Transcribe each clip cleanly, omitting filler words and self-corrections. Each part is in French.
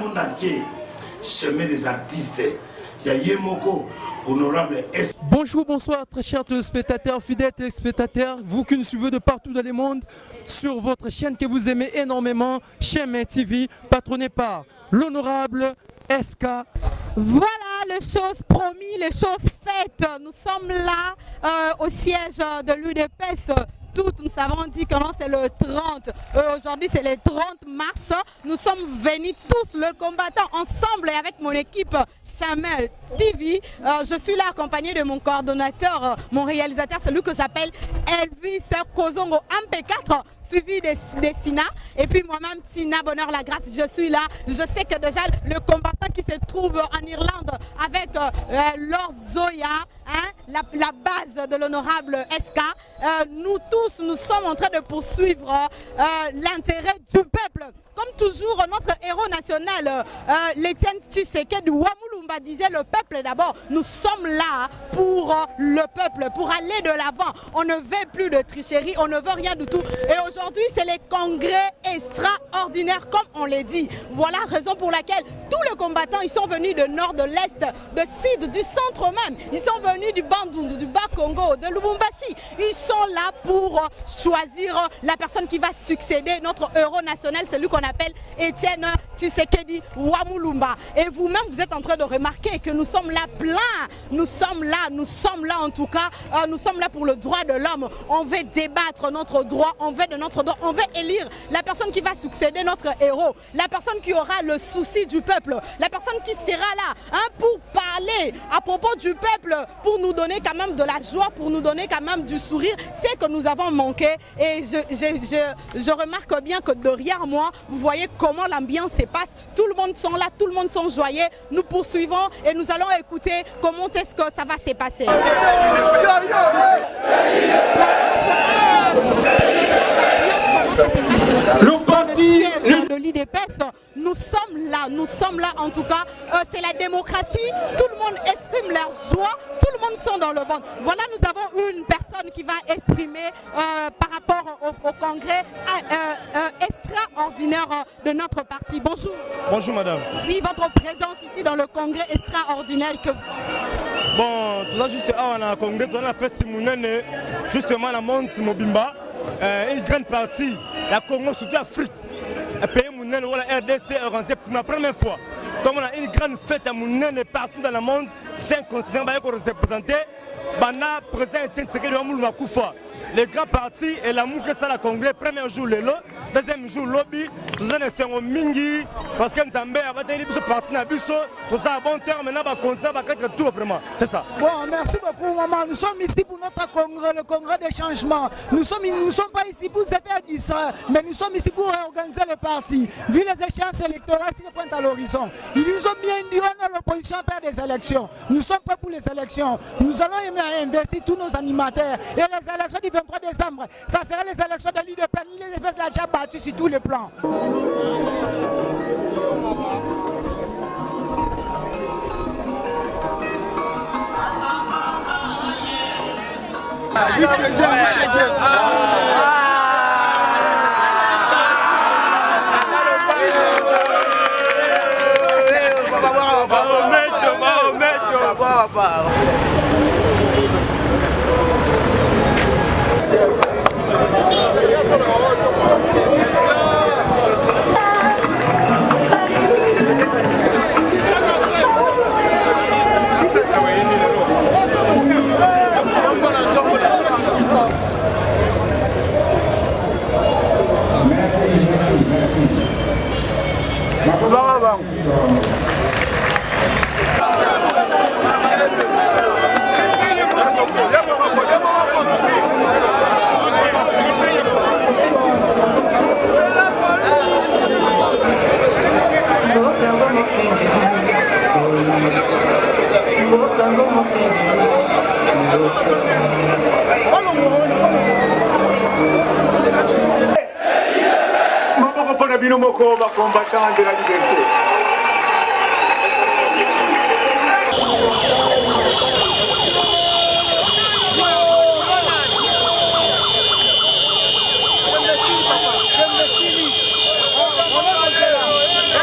monde entier, chemin des artistes. Yayemoko, honorable S. Bonjour, bonsoir, très chers téléspectateurs, fidèles téléspectateurs, vous qui nous suivez de partout dans le monde, sur votre chaîne que vous aimez énormément, Chemin TV, patronnée par l'honorable SK. Voilà les choses promises, les choses faites. Nous sommes là au siège de l'UDPS. Toutes, nous avons dit que non, c'est le 30. Aujourd'hui, c'est le 30 mars. Nous sommes venus tous, le combattant, ensemble et avec mon équipe Chemin TV. Je suis là accompagné de mon coordonnateur, mon réalisateur, celui que j'appelle Elvis Kozongo MP4, suivi de Sina. Et puis moi-même, Tina Bonheur la Grâce, je suis là. Je sais que déjà, le combattant qui se trouve en Irlande avec Lord Zoya, hein, la base de l'honorable SK, nous tous, nous sommes en train de poursuivre l'intérêt du peuple. Comme toujours, notre héros national, l'Étienne Tshisekedi Wamulumba disait le peuple d'abord. Nous sommes là pour le peuple, pour aller de l'avant. On ne veut plus de tricherie, on ne veut rien du tout. Et aujourd'hui, c'est les congrès extraordinaires, comme on l'a dit. Voilà la raison pour laquelle tous les combattants, ils sont venus de nord, de l'est, de sud, du centre même. Ils sont venus du Bandundu, du Bas-Congo, de Lubumbashi. Ils sont là pour choisir la personne qui va succéder notre héros national, celui qu'on appelle Etienne Tshisekedi Wamulumba. Et vous-même, vous êtes en train de remarquer que nous sommes là plein. Nous sommes là en tout cas. Nous sommes là pour le droit de l'homme. On veut débattre notre droit, on veut de notre droit, on veut élire la personne qui va succéder notre héros, la personne qui aura le souci du peuple, la personne qui sera là hein, pour parler à propos du peuple, pour nous donner quand même de la joie, pour nous donner quand même du sourire. C'est que nous avons manqué et je remarque bien que derrière moi, vous voyez comment l'ambiance se passe. Tout le monde sont là, tout le monde sont joyeux. Nous poursuivons et nous allons écouter comment est-ce que ça va se passer. Le parti de l'IDPS, nous sommes là en tout cas. C'est la démocratie, tout le monde exprime leur joie, tout le monde sont dans le banc. Voilà, nous avons une personne qui va exprimer par rapport au congrès extraordinaire de notre parti. Bonjour. Bonjour madame. Oui, votre présence ici dans le congrès extraordinaire que vous... Bon, tout ça juste avant le congrès, on a fait Simounene, justement la monde Simobimba, une grande partie, la Congo, surtout l'Afrique, un pays Mounene, la RDC organisé pour la première fois. Comme on a une grande fête à Mounene partout dans le monde, 5 continents qu'on représenté, Bana, président Etienne Tshisekedi Wamulumba Kufa. Les grands partis et l'amour que ça la congrès, premier jour Lelo, deuxième jour Lobby, tout ça c'est un mingi, parce que Nzambe a été libre de partenaire, tout ça à bon terme, maintenant va continuer à être tout vraiment, c'est ça. Bon, merci beaucoup maman, nous sommes ici pour notre congrès, le congrès des changements. Nous ne sommes pas ici pour être à distraire, mais nous sommes ici pour réorganiser le parti. Vu les échéances électorales qui se pointent à l'horizon, ils nous ont bien dit que l'opposition perd des élections. Nous sommes prêts pour les élections. Nous allons investir tous nos animateurs et les élections du 23 décembre, ça sera les élections de l'UDPS. L'UDPS l'a déjà battu sur tous les plans. Combattant de la liberté.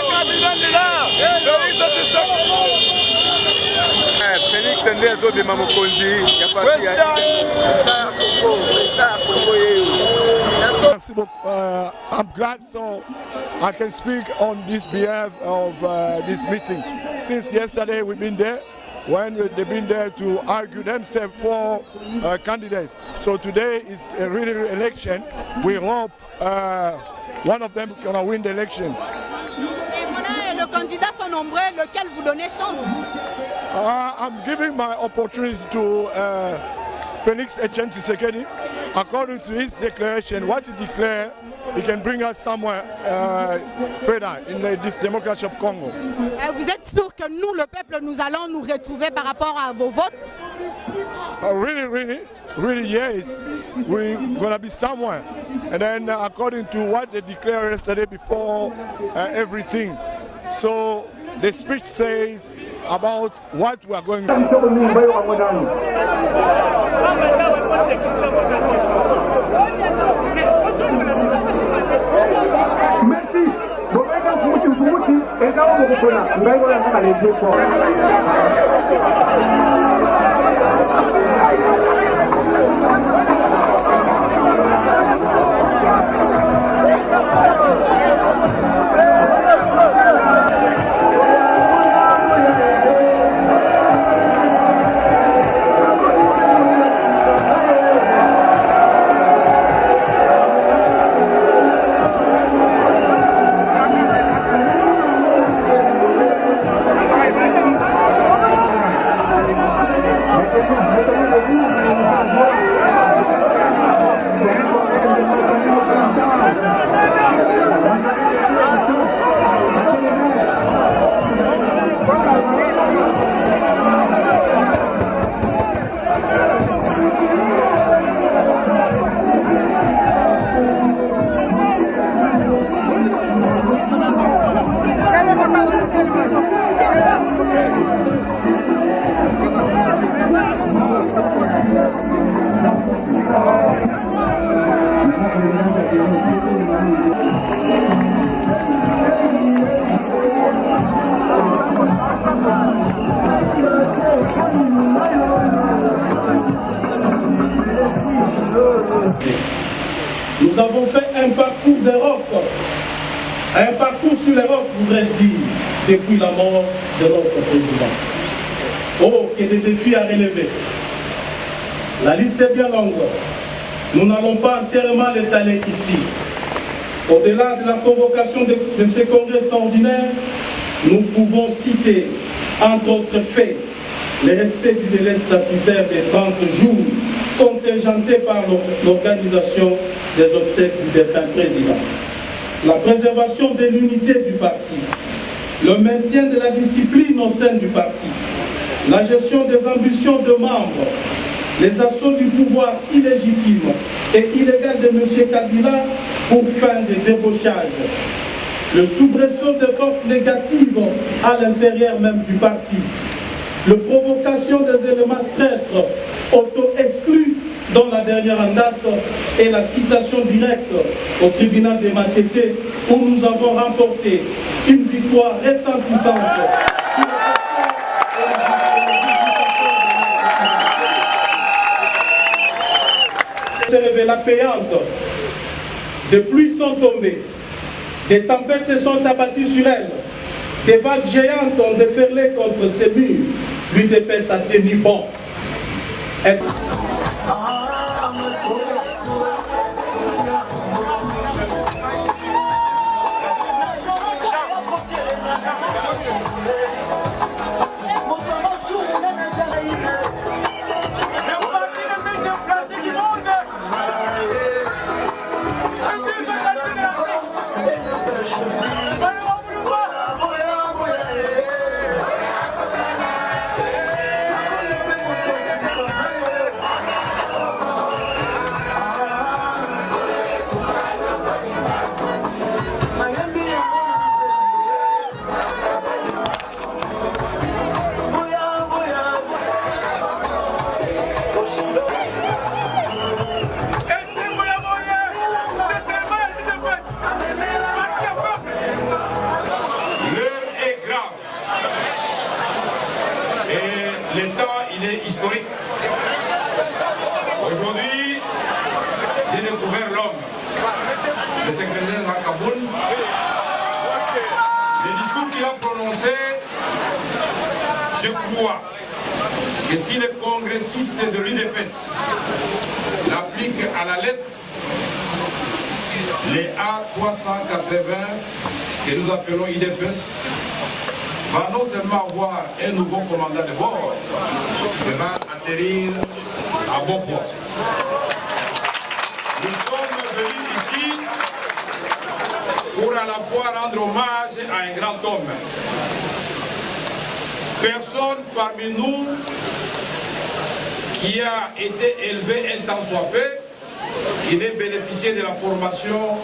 Kabila nde azobima mokonzi ya parti ya Merci beaucoup. I'm glad so I can speak on this behalf of this meeting. Since yesterday we've been there when they've been there to argue themselves for candidates. So today is a really election. We hope one of them gonna win the election. Et voilà, les candidats sont nombreux, lequel vous donnez chance? I'm giving my opportunity to Felix Etienne Tshisekedi. According to his declaration, what he declared, he can bring us somewhere further in this democracy of Congo. Vous êtes sûr que nous, le peuple, nous allons nous retrouver par rapport à vos votes? Really, yes. We're gonna be somewhere. And then according to what they declared yesterday before everything. So the speech says about what we are going to do. Nous avons fait un parcours d'Europe, un parcours sur l'Europe, voudrais-je dire, depuis la mort de notre président. Oh, que des défis à relever. La liste est bien longue. Nous n'allons pas entièrement l'étaler ici. Au-delà de la convocation de ces congrès extraordinaires, nous pouvons citer, entre autres faits, le respect du délai statutaire de 30 jours contingenté par l'organisation des obsèques du défunt président, la préservation de l'unité du parti, le maintien de la discipline au sein du parti, la gestion des ambitions de membres, les assauts du pouvoir illégitime et illégal de M. Kabila pour fin de débauchage, le soubresaut de forces négatives à l'intérieur même du parti, la provocation des éléments traîtres auto-exclus dans la dernière en date et la citation directe au tribunal de Matete où nous avons remporté une victoire retentissante sur s'est révélée payante. Des pluies sont tombées, des tempêtes se sont abattues sur elle, des vagues géantes ont déferlé contre ces murs. L'UDPS a tenu bon. hommes. Le secrétaire Makaboun, le discours qu'il a prononcé, je crois que si les congressistes de l'UDPS l'appliquent à la lettre, les A380 que nous appelons UDPS va non seulement avoir un nouveau commandant de bord, mais va atterrir à bon port. Nous sommes venus ici pour à la fois rendre hommage à un grand homme. Personne parmi nous qui a été élevé un temps soit peu, qui n'ait bénéficié de la formation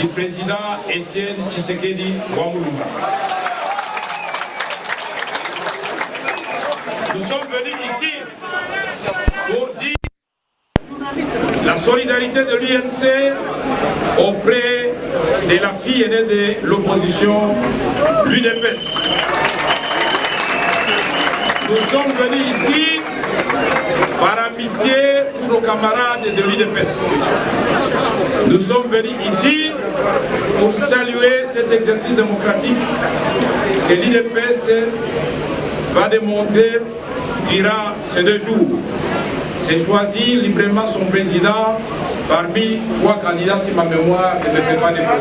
du président Étienne Tshisekedi Ouamouloumba. Nous sommes venus ici pour dire la solidarité de l'UNC auprès de la fille aînée de l'opposition, l'UDPS. Nous sommes venus ici par amitié pour nos camarades de l'UDPS. Nous sommes venus ici pour saluer cet exercice démocratique que l'UDPS va démontrer durant ces 2 jours. C'est choisir librement son président parmi 3 candidats, si ma mémoire ne me fait pas défaut.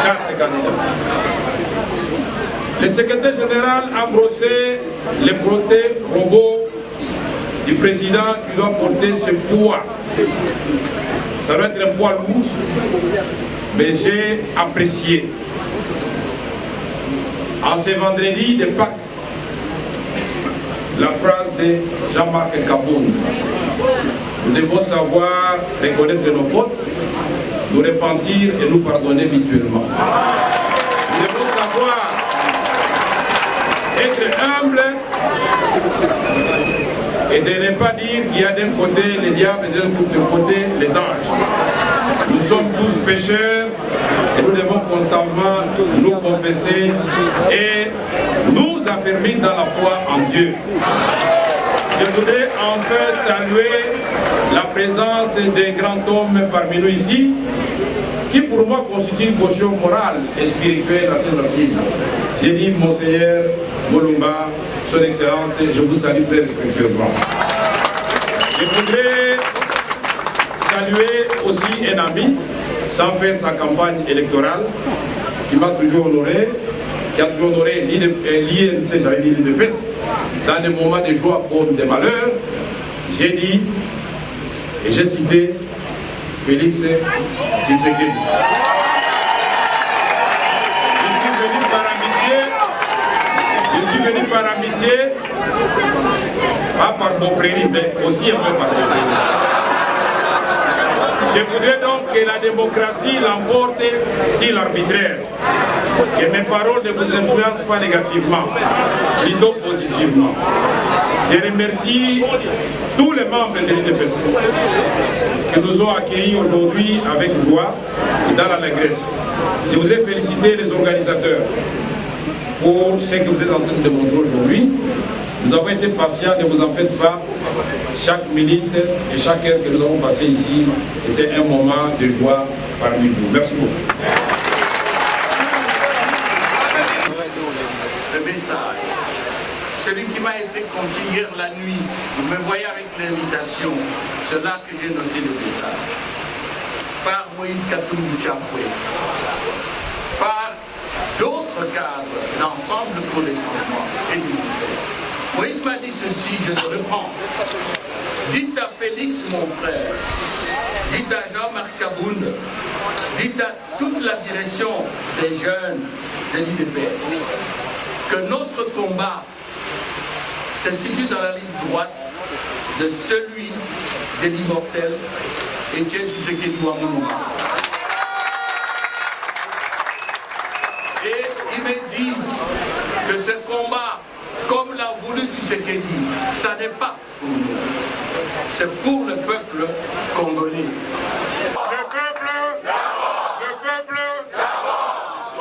4 candidats. Le secrétaire général a brossé les bretelles robots du président qui doit porter ce poids. Ça doit être un poids lourd, mais j'ai apprécié. En ce vendredi de Pâques, la phrase de Jean-Marc Kaboun. Nous devons savoir reconnaître nos fautes, nous repentir et nous pardonner mutuellement. Nous devons savoir être humble et de ne pas dire qu'il y a d'un côté les diables et de l'autre côté les anges. Nous sommes tous pécheurs et nous devons constamment nous confesser et nous affermir dans la foi en Dieu. Je voudrais enfin saluer la présence d'un grand homme parmi nous ici, qui pour moi constitue une caution morale et spirituelle à ces assises. J'ai dit Monseigneur Moulumba, Son Excellence, je vous salue très respectueusement. Je voudrais saluer aussi un ami, sans faire sa campagne électorale, qui m'a toujours honoré, qui a toujours honoré l'INC, j'avais dit l'UDPS, dans des moments de joie comme de malheur. J'ai dit, et j'ai cité Félix Tshisekedi. Je suis venu par amitié, pas par beaufrérie, mais aussi un peu par beaufrérie. Je voudrais donc que la démocratie l'emporte sur l'arbitraire. Que mes paroles ne vous influencent pas négativement, plutôt positivement. Je remercie tous les membres de l'UDPS qui nous ont accueillis aujourd'hui avec joie dans l'allégresse. Je voudrais féliciter les organisateurs pour ce que vous êtes en train de démontrer aujourd'hui. Nous avons été patients, ne vous en faites pas. Chaque minute et chaque heure que nous avons passé ici était un moment de joie parmi vous. Merci beaucoup. Le message, celui qui m'a été confié hier la nuit, vous me voyez avec l'invitation, c'est là que j'ai noté le message. Par Moïse Katumbi Tchapoué, par d'autres cadres, l'ensemble pour les changements et l'UNICEF. Moïse m'a dit ceci, je le reprends. Dites à Félix, mon frère, dites à Jean-Marc Kaboun, dites à toute la direction des jeunes de l'UDPS, que notre combat se situe dans la ligne droite de celui de l'immortel Étienne Tshisekedi Ouamouloumba. Et il me dit que ce combat, comme l'a voulu Tshisekedi, ça n'est pas pour nous, c'est pour le peuple congolais. Le peuple,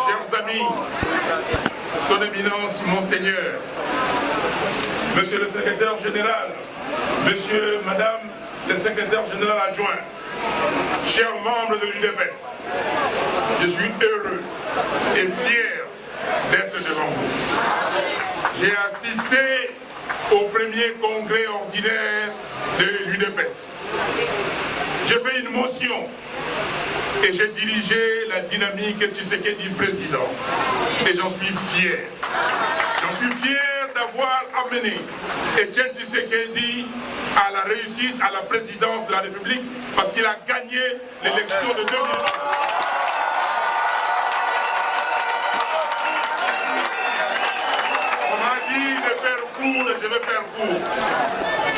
chers amis, son éminence, Monseigneur, Monsieur le secrétaire général, Monsieur, Madame, le secrétaire général adjoint, chers membres de l'UDPS, je suis heureux et fier d'être devant vous. J'ai assisté au premier congrès ordinaire de l'UDPS. J'ai fait une motion et j'ai dirigé la dynamique Tshisekedi président. Et j'en suis fier. J'en suis fier d'avoir amené Etienne Tshisekedi à la réussite, à la présidence de la République, parce qu'il a gagné l'élection de 2020. On m'a dit de faire court et je vais faire court.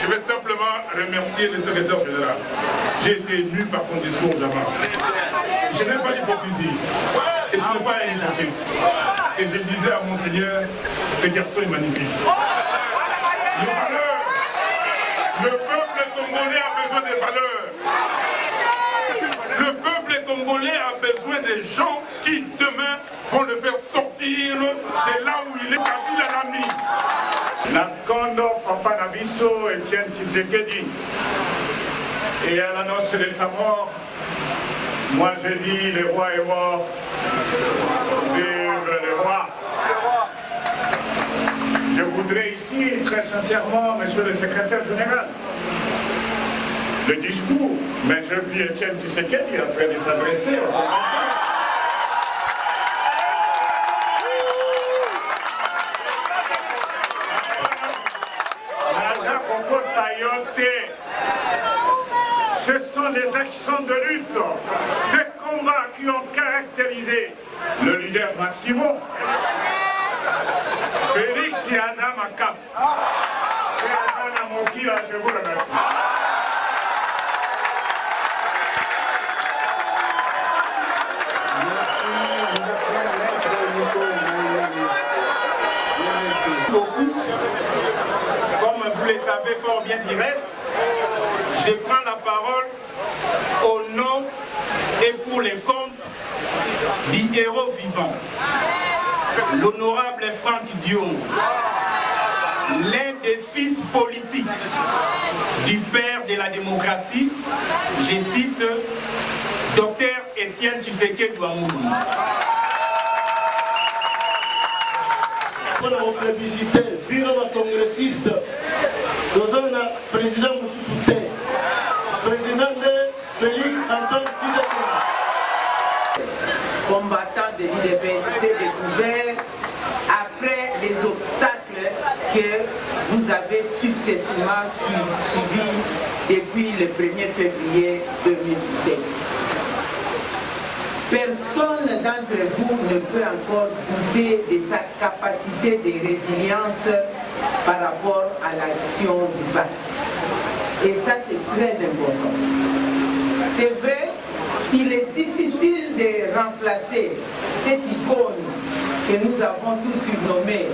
Je vais simplement remercier le secrétaire général. J'ai été ému par ton discours, Jamal. Je n'ai pas d'hypocrisie. Et ce n'est pas un hypocrite. Et je disais à Monseigneur, ce garçon est magnifique. Le peuple congolais a besoin des valeurs. Le peuple congolais a besoin des gens qui, demain, vont le faire sortir de là où il est, Kabila Nami. Nakondo Papa Nabiso Etienne Tshisekedi. Et à l'annonce de sa mort, moi je dis le roi est mort, vive le roi. Je voudrais ici, très sincèrement, monsieur le secrétaire général, le discours, mais je vis Etienne Tshisekedi après les adresser au ce sont des actions de lutte, des combats qui ont caractérisé le leader Maximo, Félix Yazama Cap. Je vous remercie. Comme vous le savez fort bien du reste, je prends la parole au nom et pour les comptes du héros vivant, l'honorable Franck Dion, l'un des fils politiques du père de la démocratie, je cite, Dr Etienne Tshisekedi Ouamoulou. Pour la plébiscité, bureau congressiste, nous avons un président Moussouté, président de Félix Antoine Tshisekedi. Combattant de l'UDPS s'est découvert après les obstacles que vous avez successivement subis depuis le 1er février 2017. Personne d'entre vous ne peut encore douter de sa capacité de résilience par rapport à l'action du parti. Et ça, c'est très important. C'est vrai, il est difficile de remplacer cette icône que nous avons tous surnommée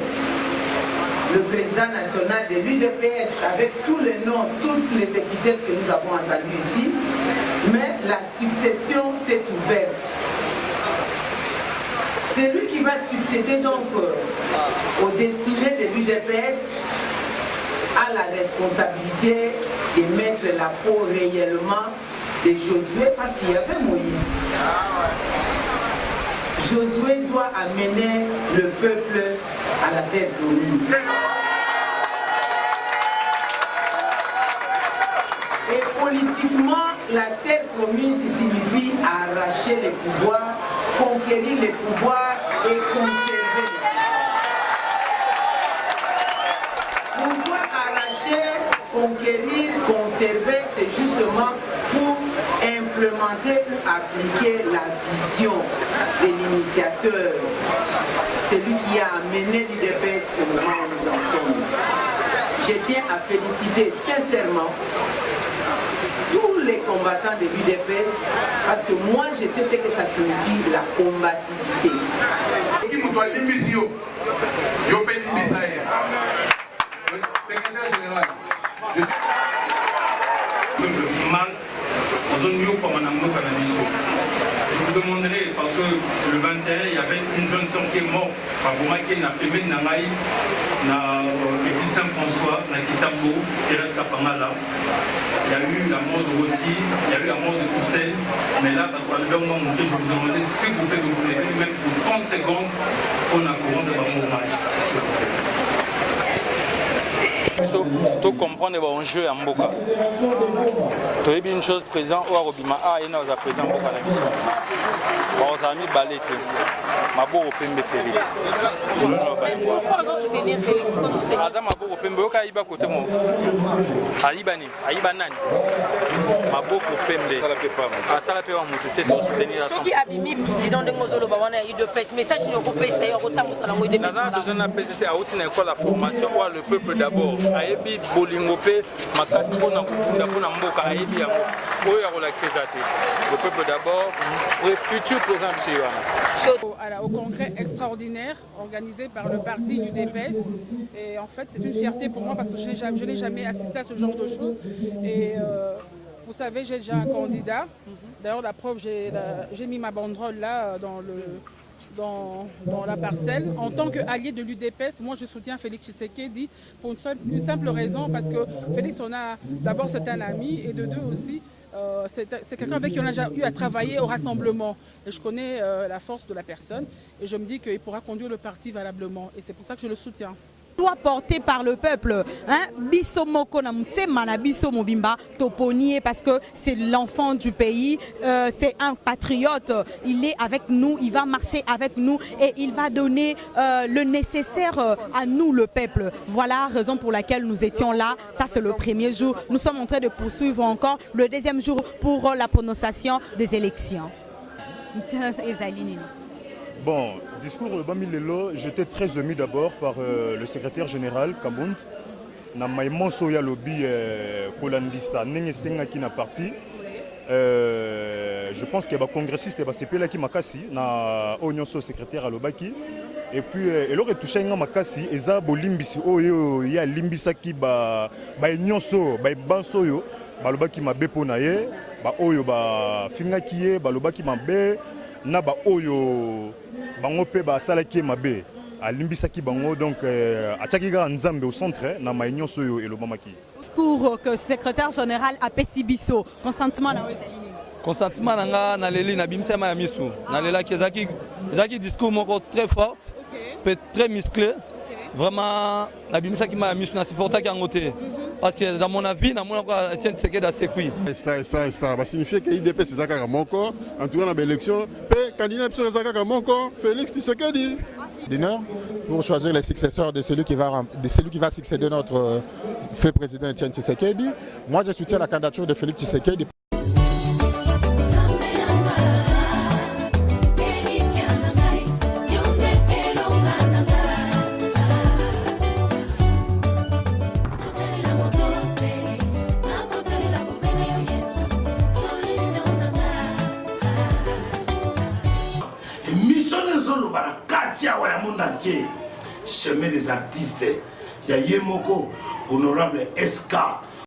le président national de l'UDPS avec tous les noms, toutes les épithètes que nous avons entendues ici, mais la succession s'est ouverte. Celui qui va succéder donc au destiné de l'UDPS a la responsabilité de mettre la peau réellement de Josué parce qu'il y avait Moïse. Josué doit amener le peuple à la terre promise. Et politiquement, la terre promise signifie arracher les pouvoirs, conquérir les pouvoirs et conserver les pouvoirs. Pourquoi arracher, conquérir, conserver? C'est justement pour implémenter ou appliquer la vision de l'initiateur, celui qui a amené l'UDPS au moment où nous en sommes. Je tiens à féliciter sincèrement tous les combattants de l'UDPS parce que moi je sais ce que ça signifie la combativité. Secrétaire général. Je vous demanderez, parce que le 21, il y avait une jeune sœur qui est morte, qui n'a pas aimé Nangaï, na Petit Saint-François, na Kitambo, qui reste à Pamala. Il y a eu la mort de Rossi, il y a eu la mort de Toussaint, mais là, quand je vous demandais s'il vous plaît de vous lever, même pour 30 secondes, pour la couronne de mon hommage. Tu comprends l'enjeu à Mboka. Tu as une chose présente au Arobima A et nous avons présent Mboka la mission. Nos amis Balete, Mabo Opembe Félix. Pourquoi soutenir Félix? Mabo Opembe, au Kaïba côté moi. Aïbani, Aïbanani. Mabo Opembe. Ça la paix en moto. Tu soutenir ceux qui abîment le président de Mozolo Bawana et de PES. Message nous coupé, c'est autant que ça l'a mouillé de PES. Nous avons besoin à outil d'école la formation ou le peuple d'abord. Ayebi bolingope makasi pona kunda pona mboka ayebi yango oyo relaxer zate le peuple d'abord le futur présent au congrès extraordinaire organisé par le parti UDPS et en fait c'est une fierté pour moi parce que je n'ai jamais assisté à ce genre de choses et vous savez j'ai déjà un candidat d'ailleurs la preuve j'ai mis ma banderole là dans la parcelle. En tant qu'allié de l'UDPS, moi je soutiens Félix Tshisekedi pour une simple raison, parce que Félix, d'abord c'est un ami, et de deux aussi, c'est quelqu'un avec qui on a déjà eu à travailler au rassemblement. Et je connais la force de la personne, et je me dis qu'il pourra conduire le parti valablement, et c'est pour ça que je le soutiens. Loi portée par le peuple, Bisso Moko na Mtsema na Bisso Mobimba Toponier, parce que c'est l'enfant du pays, c'est un patriote, il est avec nous, il va marcher avec nous et il va donner le nécessaire à nous le peuple. Voilà la raison pour laquelle nous étions là. Ça c'est le premier jour. Nous sommes en train de poursuivre encore le deuxième jour pour la prononciation des élections. Bon, discours de Bamilelo, j'étais très ému d'abord par le secrétaire général Kabund. Na maïman soya lobby Kolandisa Nengesenga qui n'a parti. Je pense qu'il y a des congressistes et des CPL qui makasi na Onyonso secrétaire à l'Obaki. Et puis il aurait touché un makasi et ça bolimbisi oyo ya limbisa qui ba Nyonso ba bansoyo ba l'Obaki ma beponaye ba oyo ba finga kiye ba l'Obaki ma be na ba oyo bango pe ba salaki mabe alimbisaki bango donc atchakika nzambe au centre na maïnyo soyo et le mamaki. Discours que secrétaire général a Pessibiso consentement na wezalini. Consentement nanga na leli na bimsa ma misu. Na lela kezaki discours moko très fort, très musclé. Vraiment na bimsa ki ma misu na supporter ki ngote. Parce que dans mon avis, dans mon Etienne Tshisekedi assez cuit. Ça va signifier que l'IDP c'est ça mon corps. En tout cas, dans l'élection, le candidat c'est ça mon corps, Félix Tshisekedi. D'honneur pour choisir les successeurs de celui qui va succéder notre fait président Etienne Tshisekedi. Moi, je soutiens la candidature de Félix Tshisekedi. Chemin des artistes, il y a Yemoko, honorable SK,